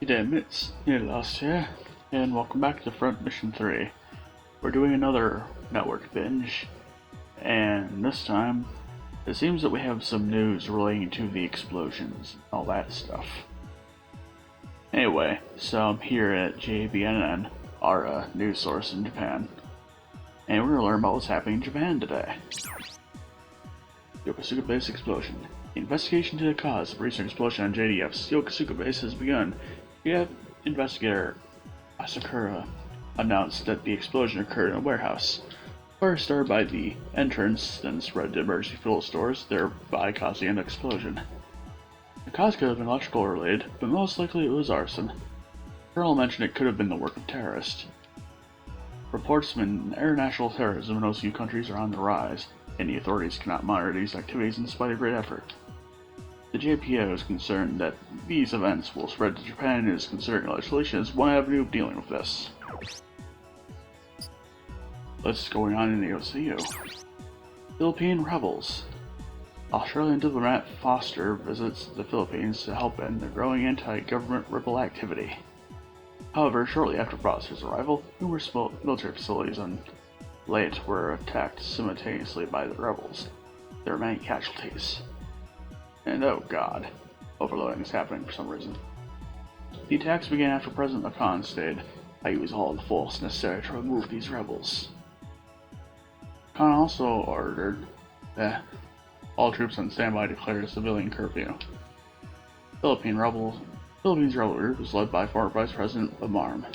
Damn, it's nearly last here, and welcome back to Front Mission 3. We're doing another network binge, and this time, it seems that we have some news relating to the explosions and all that stuff. Anyway, so I'm here at JBNN, our news source in Japan, and we're gonna learn about what's happening in Japan today. Yokosuka Base explosion. The investigation into the cause of recent explosion on JDF's Yokosuka Base has begun. Yet, investigator Asakura announced that the explosion occurred in a warehouse. Fire started by the entrance, then spread to emergency fuel stores, thereby causing an explosion. The cause could have been electrical related, but most likely it was arson. The colonel mentioned it could have been the work of terrorists. Reports of international terrorism in OCU countries are on the rise, and the authorities cannot monitor these activities in spite of great effort. The JPO is concerned that these events will spread to Japan and is considering legislation as one avenue of dealing with this. What's going on in the OCU? Philippine rebels. Australian diplomat Foster visits the Philippines to help end the growing anti-government rebel activity. However, shortly after Foster's arrival, numerous military facilities on Leyte were attacked simultaneously by the rebels. There were many casualties. And oh god, overloading is happening for some reason. The attacks began after President Lacan stated, "I use all the force necessary to remove these rebels." Lacan also ordered that all troops on standby declare a civilian curfew. Philippines rebel group was led by former Vice President Bamarm.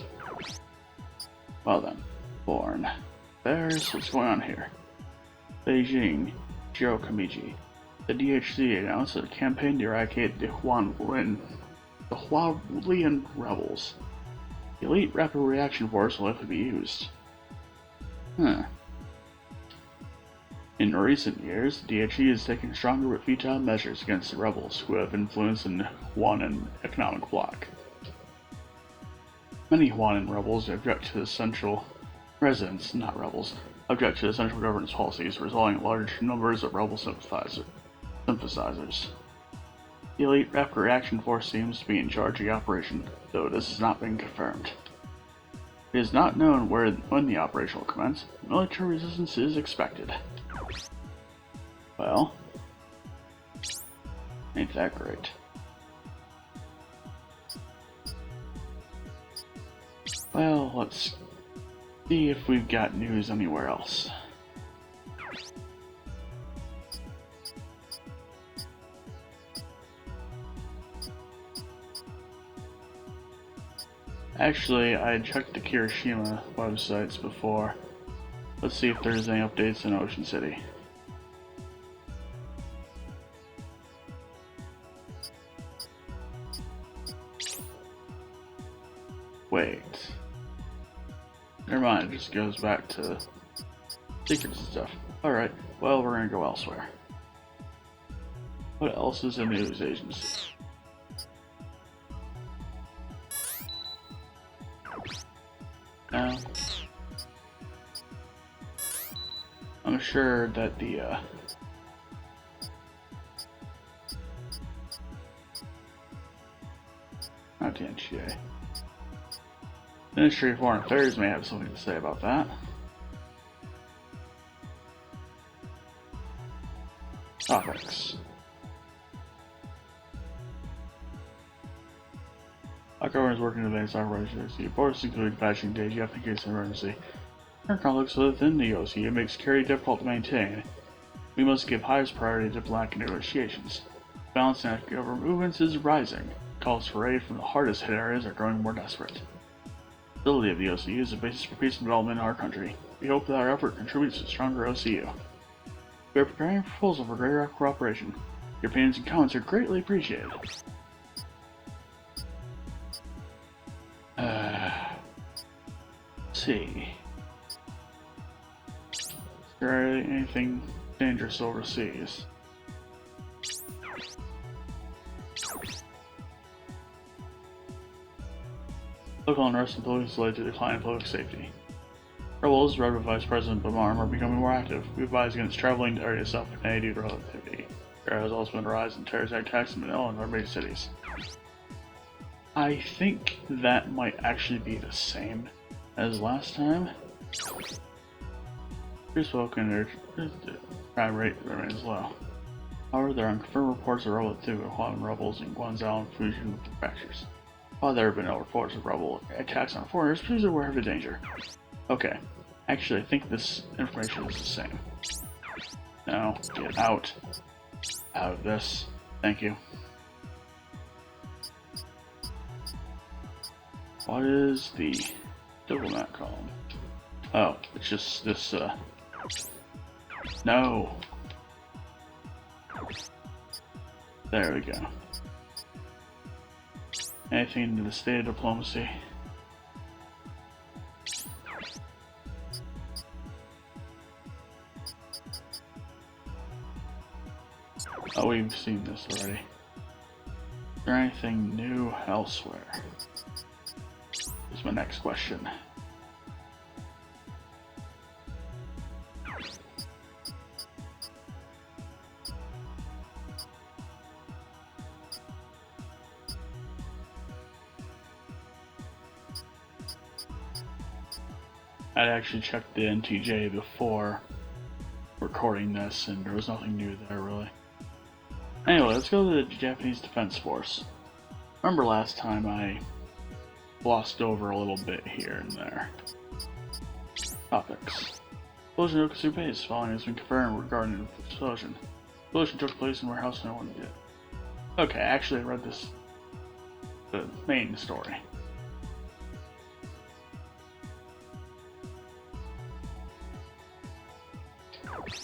Well then, born. There's what's going on here. Beijing, Jiro Kamiji. The DHC announced a campaign to eradicate the Hualian rebels. The elite rapid reaction force will likely be used. In recent years, the DHC has taken stronger but futile measures against the rebels who have influence in Huanan economic bloc. Many Huanan rebels object to the central residents, not rebels, object to the central government's policies, resulting in large numbers of rebel sympathizers. The elite rapid reaction force seems to be in charge of the operation, though this has not been confirmed. It is not known when the operation will commence. Military resistance is expected. Well, ain't that great. Well, let's see if we've got news anywhere else. Actually, I checked the Kirishima websites before. Let's see if there's any updates in Ocean City. Wait. Never mind, it just goes back to secrets and stuff. Alright, well, we're gonna go elsewhere. What else is a news agency? I'm sure that the not the NGA. Ministry of Foreign Affairs may have something to say about that. Topics. Our government is working to advance our emergency reports, including patching the AGF in case of emergency. Current conflicts within the OCU make security difficult to maintain. We must give highest priority to diplomatic negotiations. Balance in government movements is rising. Calls for aid from the hardest hit areas are growing more desperate. The stability of the OCU is the basis for peace and development in our country. We hope that our effort contributes to a stronger OCU. We are preparing a proposal for greater cooperation. Your opinions and comments are greatly appreciated. Let's see. Is there anything dangerous overseas? Local unrest and politics led to decline in public safety. Rebels, led by Vice President Bamarm, are becoming more active. We advise against traveling to areas of South due to relativity. There has also been a rise in terrorist attacks in Manila and other major cities. I think that might actually be the same as last time. Pre-spoken, their crime rate remains low. However, there are unconfirmed reports of rebel activity with Huan rebels in Guangzhou and Fujian prefectures. While there have been no reports of rebel attacks on foreigners, please be aware of the danger. Okay, actually I think this information is the same. Now, get out of this. Thank you. What is the diplomat column? Oh, it's just this, no! There we go. Anything to the state of diplomacy? Oh, we've seen this already. Is there anything new elsewhere? Is my next question. I'd actually checked the NTJ before recording this, and there was nothing new there, really. Anyway, let's go to the Japanese Defense Force. Remember last time I glossed over a little bit here and there. Topics. Explosion at Yokosuka Base. Following has been confirmed regarding the explosion. The explosion took place in a warehouse no one did. Okay, actually I read this, the main story.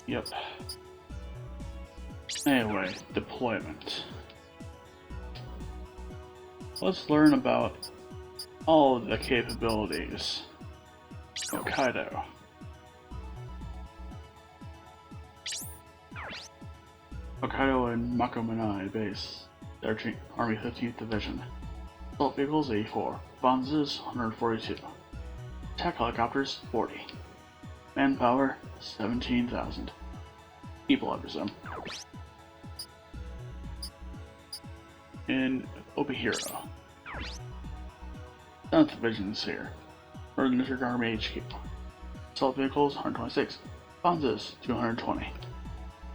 Yep. Anyway, deployment. Let's learn about all of the capabilities. Hokkaido. Hokkaido and Makomanai Base. Army 15th Division. Assault vehicles 84. Bonzes 142. Attack helicopters 40. Manpower 17,000. People, I presume. In Obihiro. 7th Division is here. Northern District Army HQ. Assault vehicles 126. Bonzes 220.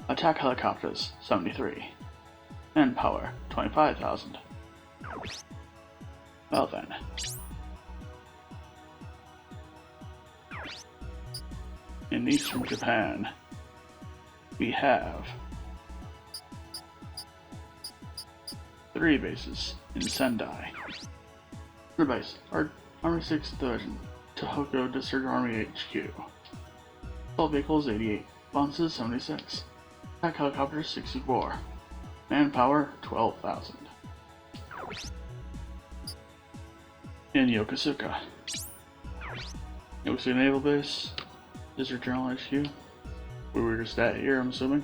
Attack helicopters 73. Manpower 25,000. Well then. In eastern Japan, we have 3 bases in Sendai. The base, Army 6th Division, Tohoku District Army HQ. Assault vehicles 88, Bonzes 76, attack helicopters 64, manpower 12,000. In Yokosuka, Yokosuka Naval Base, District General HQ, where we're just at here, I'm assuming.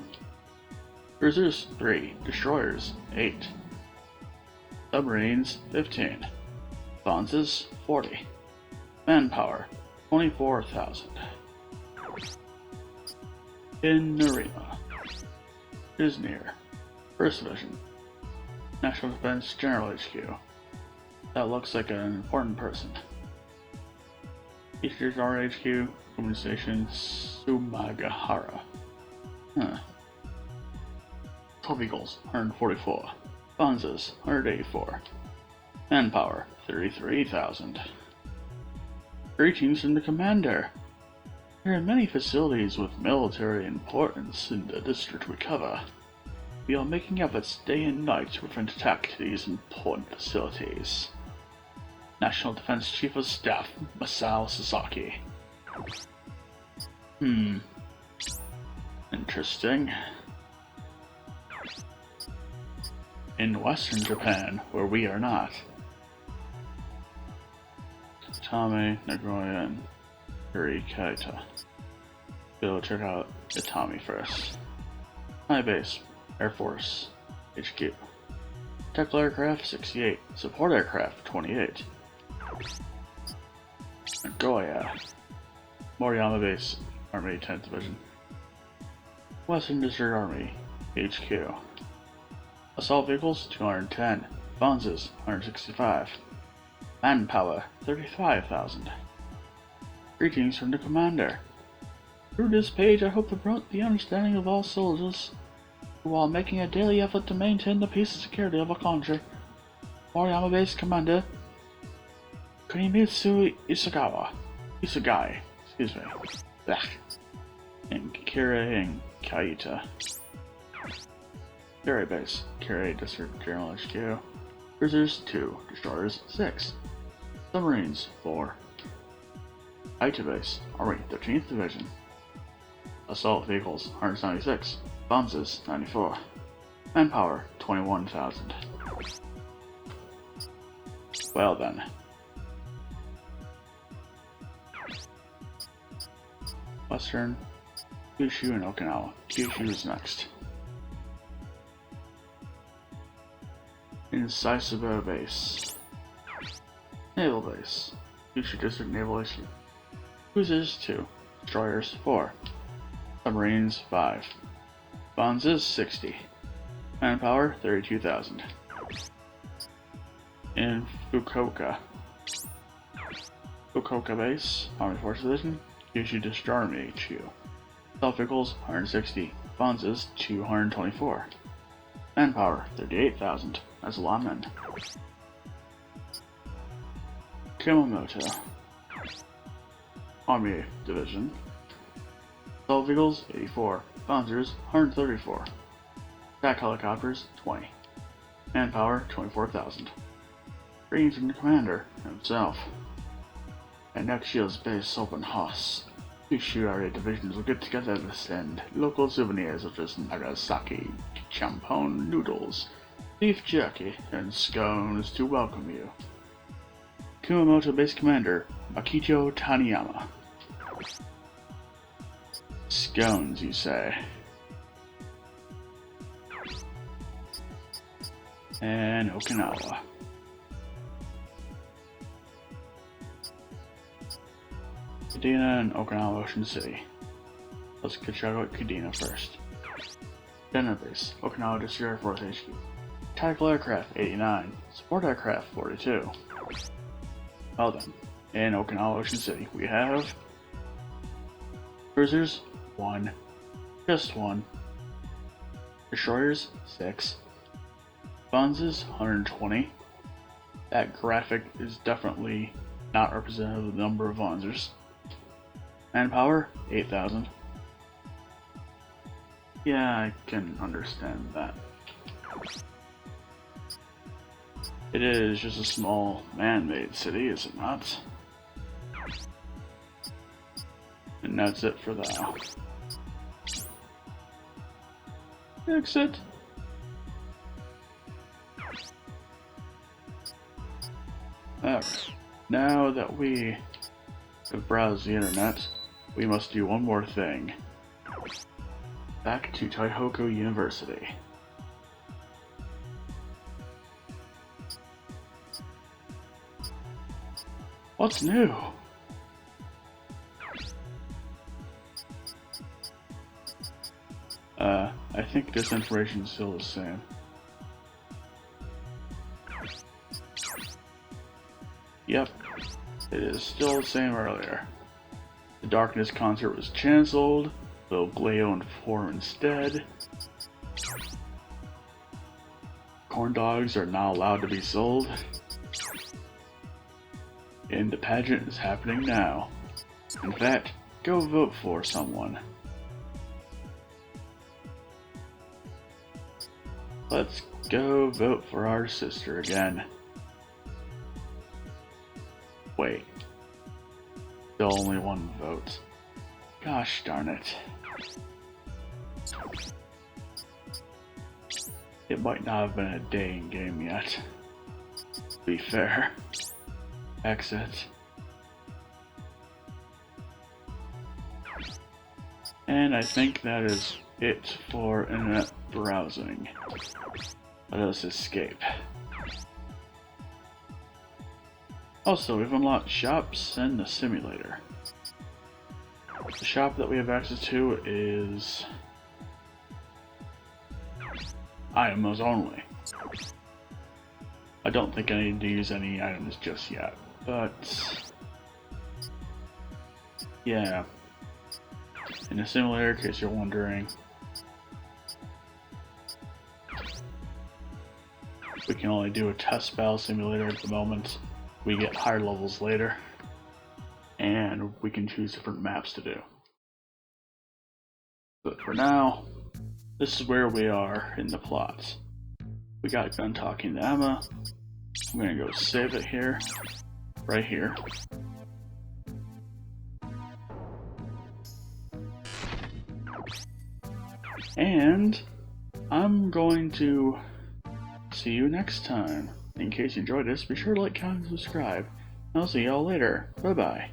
Cruisers 3, destroyers 8, submarines 15, bonzes 40, manpower 24,000. In Narima, Izmir, 1st Division, National Defense General HQ. That looks like an important person. Eastern RHQ, Women's Station Sumagahara. Huh. 12 Eagles, 144. Bonzes, 184. Manpower, 33,000. Greetings from the Commander. There are many facilities with military importance in the district we cover. We are making efforts day and night to prevent attack to these important facilities. National Defense Chief of Staff, Masao Sasaki. Interesting. In Western Japan, where we are not. Tame, Nagoya, and Kurikaita. Go check out Itami first. My base, Air Force, HQ. Tactical aircraft 68, support aircraft 28. Nagoya, Moriyama Base, Army 10th Division. Western District Army, HQ. Assault vehicles 210, Bonzes, 165. Manpower, 35,000. Greetings from the commander. Through this page, I hope to promote the understanding of all soldiers, while making a daily effort to maintain the peace and security of our country. Moriyama Base Commander Kunimitsu Isugai, excuse me. Blech. And Kira and Kaita. Kira Base, Kira District General HQ. Cruisers 2, Destroyers 6, Submarines 4. Kaita Base, Army 13th Division. Assault Vehicles 176, Bombs 94. Manpower 21,000. Well then. Western, Kyushu and Okinawa. Kyushu is next. Incisive Base. Naval Base. Kyushu District Naval HQ. Cruisers 2. Destroyers 4. Submarines 5. Bonds 60. Manpower 32,000. In Fukuoka Base, Army Force Division, Kyushu District Army HQ. Assault Vehicles 160. Bonds 224. Manpower 38,000. As a lament. Kumamoto Army Division. Assault Vehicles 84. Bouncers 134. Attack Helicopters 20. Manpower 24,000. Greetings from the commander himself. At next year's base open house, Kyushu area divisions will get together to send local souvenirs such as Nagasaki, champon noodles, beef jerky, and scones to welcome you. Kumamoto Base Commander Akito Taniyama. Scones, you say? And Okinawa. Kadena and Okinawa Ocean City. Let's check out Kadena first. Kadena Base, Okinawa District Air Force HQ. Tactical Aircraft 89, Support Aircraft 42. Well then, in Okinawa Ocean City we have Cruisers 1, just 1. Destroyers 6. Bonzes 120. That graphic is definitely not representative of the number of Bonzers. Manpower 8,000. Yeah, I can understand that. It is just a small man-made city, is it not? And that's it for that. Exit. Alright, now that we have browsed the internet, we must do one more thing. Back to Taihoku University. What's new? I think this information is still the same. Yep, it is still the same earlier. The Darkness concert was cancelled, so Gleo and perform instead. Corn dogs are not allowed to be sold. And the pageant is happening now. In fact, go vote for someone. Let's go vote for our sister again. Wait. Still only one vote. Gosh darn it. It might not have been a day in game yet. To be fair. Exit. And I think that is it for internet browsing. Let us escape. Also, we've unlocked shops and the simulator. The shop that we have access to is items only. I don't think I need to use any items just yet, but yeah. In the simulator, in case you're wondering, we can only do a test battle simulator at the moment. We get higher levels later, and we can choose different maps to do. But for now, this is where we are in the plot. We got done talking to Emma. I'm gonna go save it here, right here. And I'm going to see you next time. In case you enjoyed this, be sure to like, comment, and subscribe. I'll see y'all later. Bye bye.